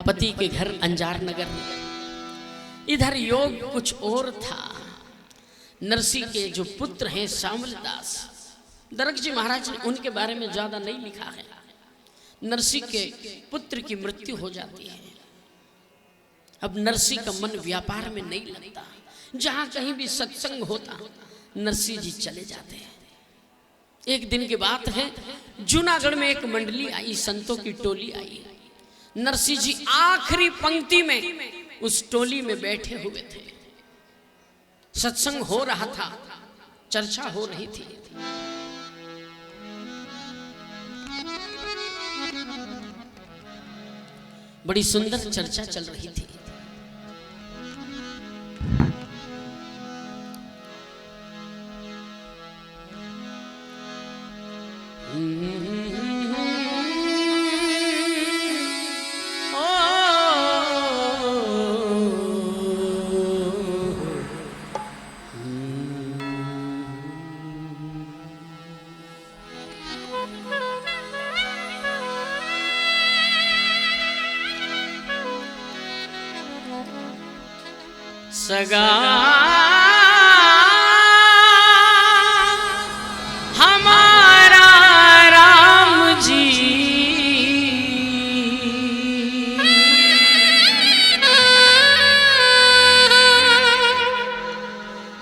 पति के घर अंजार नगर में। इधर योग कुछ और था। नरसी के जो पुत्र हैं श्यामलदास, दरक जी महाराज ने उनके बारे में ज्यादा नहीं लिखा है। नरसी के पुत्र की मृत्यु हो जाती है। अब नरसी का मन व्यापार में नहीं लगता। जहां कहीं भी सत्संग होता नरसी जी चले जाते हैं। एक दिन की बात है, जूनागढ़ में एक मंडली आई, संतों की टोली आई। नरसी जी आखिरी पंक्ति में उस टोली में बैठे हुए थे। सत्संग हो रहा था, चर्चा हो रही थी। बड़ी सुंदर चर्चा चल रही थी। सगा हमारा राम जी,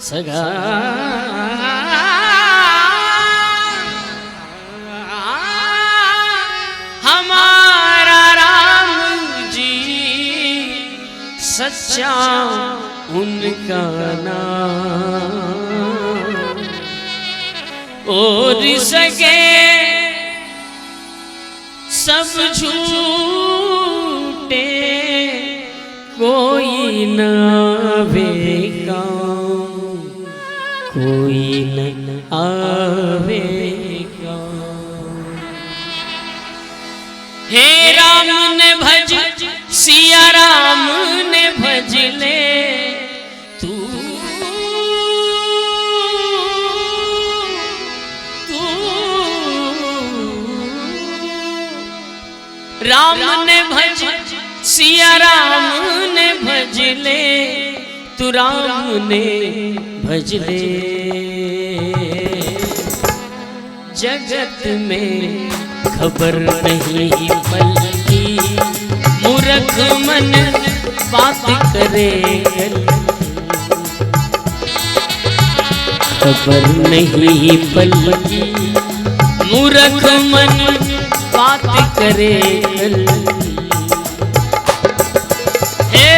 सगा हमारा राम जी, सच्चा उनका नाम। और सके सब झूठे, कोई न आवेगा, कोई न आवेगा। हे राम ने भज, सिया राम ने भज ले, राम ने भज, सिया राम ने भज ले, तू राम ने भज ले। जगत में खबर नहीं पलती, मूर्ख मन बात करे। खबर नहीं पलती, मूर्ख मन बात करे। हे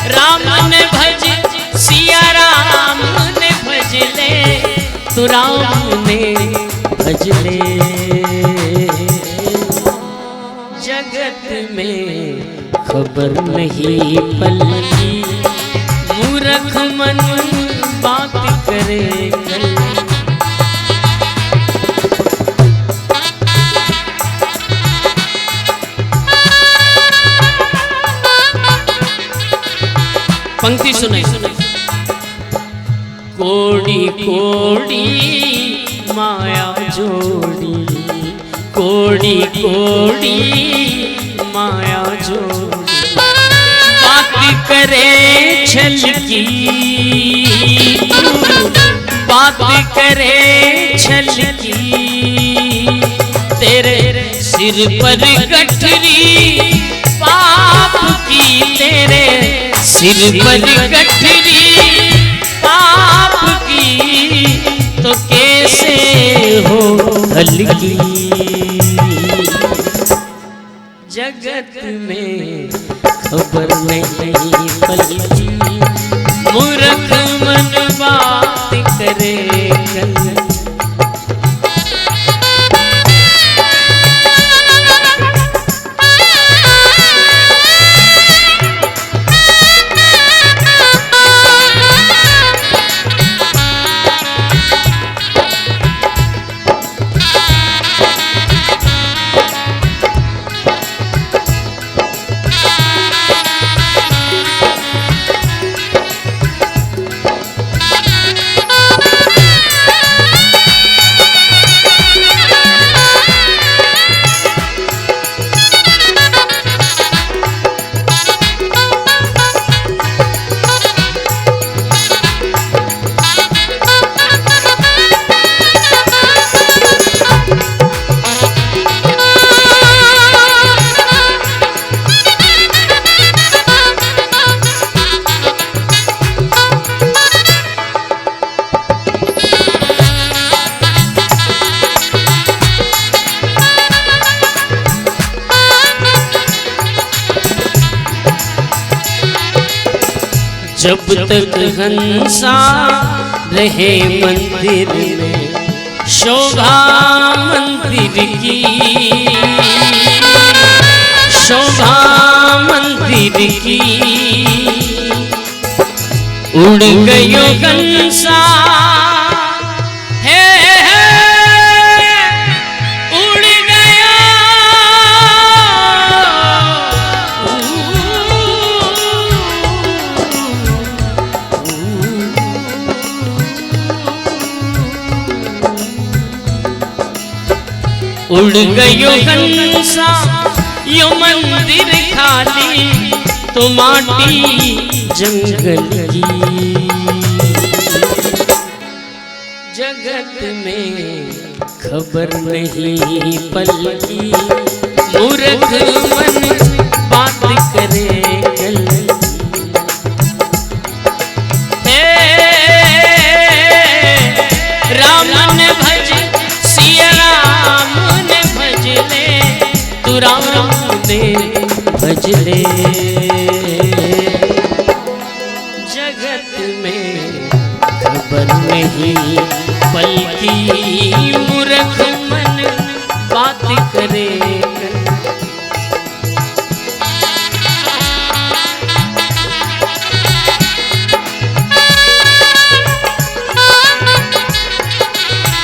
राम ने भज, सिया राम ने भज ले, तू राम ने भज ले। जगत में खबर नहीं पलती, मूर्ख मन बात करे। पंक्ति सुनाई। कोड़ी कोड़ी माया जोड़ी, कोड़ी कोड़ी माया जोड़ी, बात करे छल की, बात करे छल की। तेरे सिर पर गठरी पाप की, तेरे सिर पर गठरी पाप की, तो कैसे हो हल्की। जगत में खबर नहीं पलती, मूर्ख मन बात करे। जब तक हंसा रहे मंदिर में शोभा मंदिर की, शोभा मंदिर की। उड़ गयो हंसा उड़ गया, उड़ गयो हंसा यो मंदिर खाली तो माटी जंगल की। जगत में खबर नहीं पल की, मूर्ख मन बात करे कल। राम ने भज सिया राम ने भज ले, तू राम ने भज ले। जगत में खबर नहीं पल की, मूर्ख मन बात करे।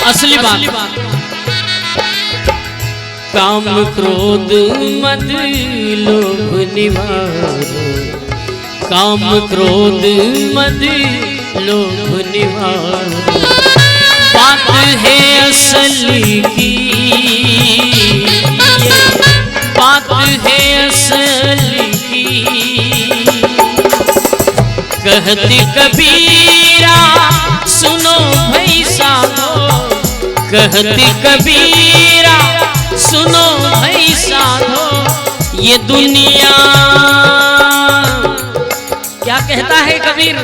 असली बात काम क्रोध मद लोभ निवारो, काम क्रोध मद लोभ निवारो। बात है असली की, बात है असली की। कहते कबीरा सुनो भाई साधो, कहते कबीरा सुनो भाई साधो। ये दुनिया क्या कहता है कबीर,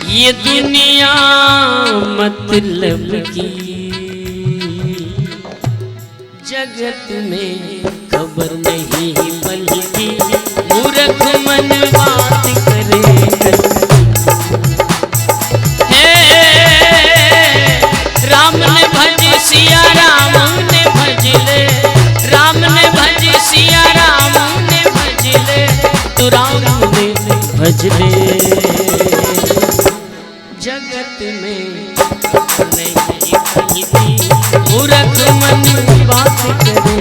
ये दुनिया मतलब की। जगत में खबर नहीं पल की, मूर्ख मन बात करे। राम ने भज सिया राम ने भज ले, राम ने भज सिया राम ने भज ले, तू राम ने भज ले। जगत में नहीं कहती, मूर्ख मन बात करे।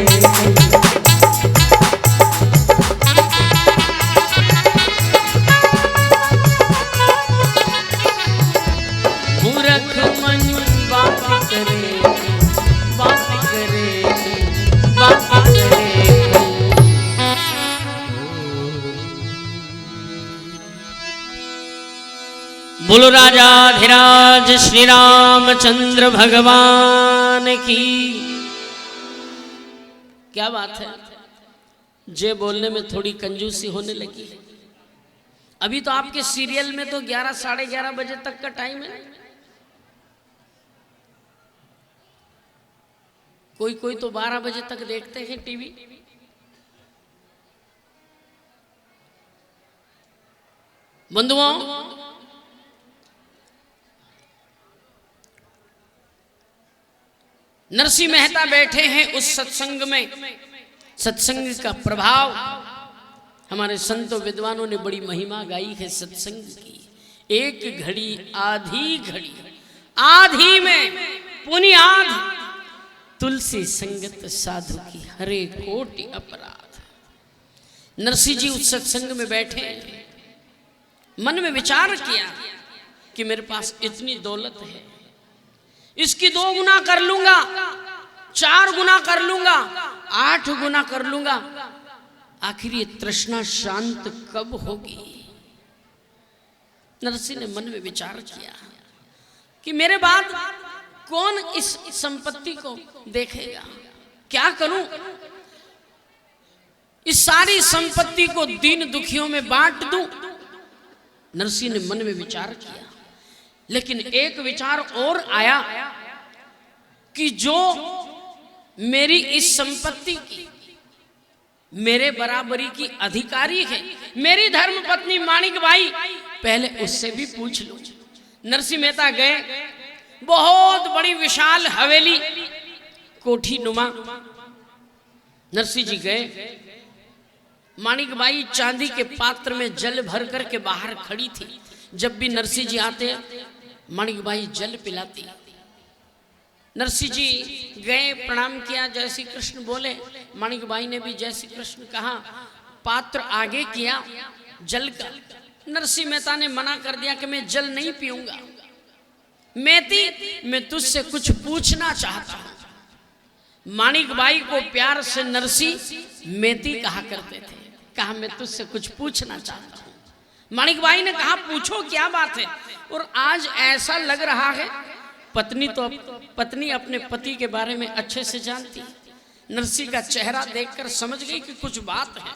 मूर्ख मन बात करे, बात करे, बात करे। बोलो राजाधिराज श्री रामचंद्र भगवान की। क्या बात है, जे बोलने में थोड़ी कंजूसी होने लगी है। अभी तो आपके सीरियल में तो 11 साढ़े 11 बजे तक का टाइम है। कोई कोई तो 12 बजे तक देखते हैं टीवी। बंधुओं, नरसिंह मेहता बैठे हैं उस सत्संग में। सत्संग का प्रभाव, हमारे संतों विद्वानों ने बड़ी महिमा गाई है सत्संग की। एक घड़ी आधी घड़ी, आधी में पुनि आध, तुलसी संगत साधु की हरे कोटि अपराध। नरसिंह जी उस सत्संग में बैठे, मन में विचार किया कि मेरे पास इतनी दौलत है, इसकी 2 गुना कर लूंगा, 4 गुना कर लूंगा, 8 गुना कर लूंगा। आखिर ये तृष्णा शांत कब होगी? नरसिंह ने मन में विचार किया कि मेरे बाद कौन इस संपत्ति को देखेगा, क्या करूं? इस सारी संपत्ति को दीन दुखियों में बांट दूं। नरसिंह ने मन में विचार किया, लेकिन एक विचार और आया कि जो मेरी इस संपत्ति की मेरे बराबरी की अधिकारी है, मेरी धर्म पत्नी माणिक बाई, पहले उससे भी पूछ लो। नरसिंह मेहता गए, बहुत बड़ी विशाल हवेली, कोठी नुमा। नरसिंह जी गए, माणिक बाई चांदी के पात्र में जल भर कर के बाहर खड़ी थी। जब भी नरसिंह जी आते माणिक बाई जल पिलाती। नरसिंह जी गए, प्रणाम किया, जय श्री कृष्ण बोले। माणिक बाई ने भी जय श्री कृष्ण कहा, पात्र आगे किया जल का। नरसिंह मेहता ने मना कर दिया कि मैं जल नहीं पीऊंगा। मेती, मैं तुझसे कुछ पूछना चाहता हूं। माणिक बाई को प्यार से नरसिंह मेती कहा करते थे। कहा, मैं तुझसे कुछ पूछना चाहता हूं। माणिक बाई ने कहा, पूछो क्या बात है। और आज ऐसा लग रहा है पत्नी अपने पति के बारे में अच्छे से जानती। नरसिंह का चेहरा देखकर समझ गई कि कुछ बात है।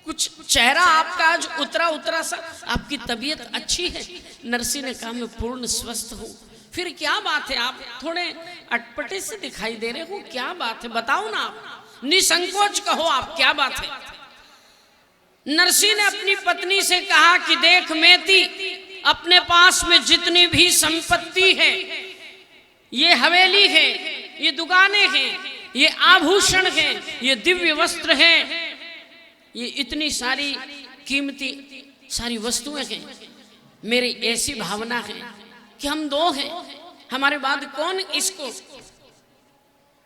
कुछ चेहरा आपका आज उतरा सा, आपकी तबीयत अच्छी है। नरसिंह ने कहा, मैं पूर्ण स्वस्थ हूं। फिर क्या बात है, आप थोड़े अटपटे से दिखाई दे रहे हो, क्या बात है, बताओ ना आप, निसंकोच कहो आप, क्या बात है। नरसिंह ने अपनी पत्नी से कहा कि देख मेती, अपने पास में जितनी भी संपत्ति है, ये हवेली है, ये दुकानें हैं, ये आभूषण हैं, ये दिव्य वस्त्र हैं, ये इतनी सारी कीमती सारी वस्तुएं हैं, मेरी ऐसी भावना है कि हम दो हैं, हमारे बाद कौन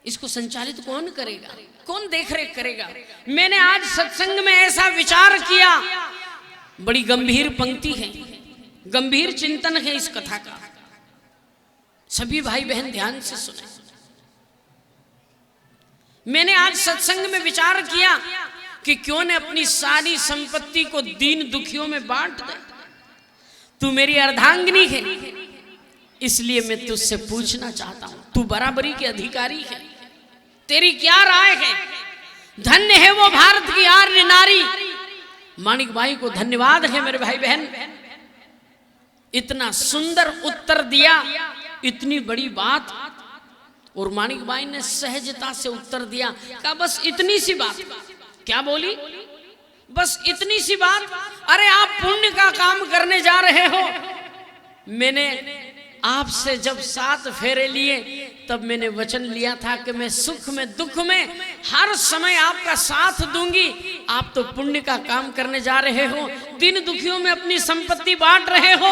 इसको संचालित कौन करेगा, कौन देखरेख करेगा। मैंने आज सत्संग में ऐसा विचार किया। बड़ी गंभीर पंक्ति है, गंभीर चिंतन है इस कथा का। सभी भाई बहन ध्यान से सुने। मैंने आज सत्संग में विचार किया कि क्यों न अपनी सारी संपत्ति को दीन दुखियों में बांट दे। तू मेरी अर्धांगिनी है, इसलिए मैं तुझसे पूछना चाहता हूं, तू बराबरी के अधिकारी है, तेरी क्या राय है। धन्य है वो भारत की आर्य नारी। माणिक बाई को धन्यवाद है मेरे भाई बहन, इतना सुंदर उत्तर दिया, इतनी बड़ी बात। और माणिक बाई ने सहजता से उत्तर दिया, कहा बस इतनी सी बात। क्या बोली? बस इतनी सी बात। अरे आप पुण्य का काम करने जा रहे हो। मैंने आपसे जब 7 फेरे लिए तब मैंने वचन लिया था कि मैं सुख में दुख में हर समय आपका साथ दूंगी। आप तो पुण्य का काम करने जा रहे हो, दीन दुखियों में अपनी संपत्ति बांट रहे हो।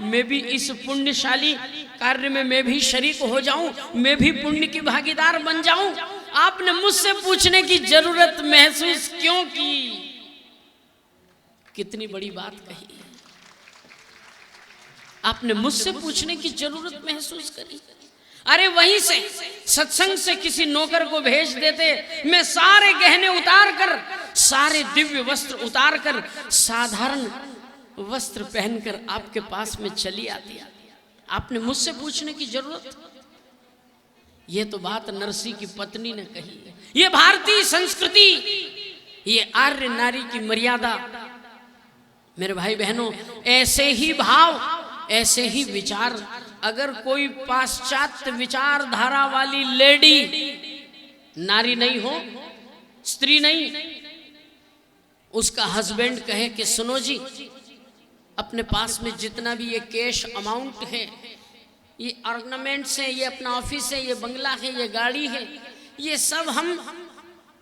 मैं भी इस पुण्यशाली कार्य में मैं भी शरीक हो जाऊं, मैं भी पुण्य की भागीदार बन जाऊं। आपने मुझसे पूछने की जरूरत महसूस क्यों की? कितनी बड़ी बात कही। आपने मुझसे पूछने की जरूरत महसूस करी। अरे वहीं से सत्संग से किसी नौकर को भेज देते, मैं सारे गहने उतार कर, सारे दिव्य वस्त्र उतार कर, साधारण वस्त्र पहनकर आपके पास में चली आती। आपने मुझसे पूछने की जरूरत? ये तो बात नरसिंह की पत्नी ने कही। ये भारतीय संस्कृति, ये आर्य नारी की मर्यादा। मेरे भाई बहनों, ऐसे ही भाव, ऐसे ही विचार अगर कोई पाश्चात्य विचारधारा वाली लेडी, नारी नहीं हो, स्त्री नहीं, उसका हस्बैंड कहे कि सुनो जी, अपने पास में जितना भी ये कैश अमाउंट है, ये ऑर्नामेंट्स है, ये अपना ऑफिस है, ये बंगला है, ये गाड़ी है, ये सब हम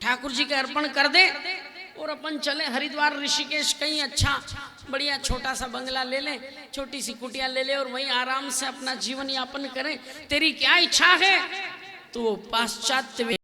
ठाकुर जी के अर्पण कर दे और अपन चले हरिद्वार ऋषिकेश, कहीं अच्छा बढ़िया छोटा सा बंगला ले लें, छोटी सी कुटिया ले ले और वहीं आराम से अपना जीवन यापन करें। तेरी क्या इच्छा है? तो पाश्चात्य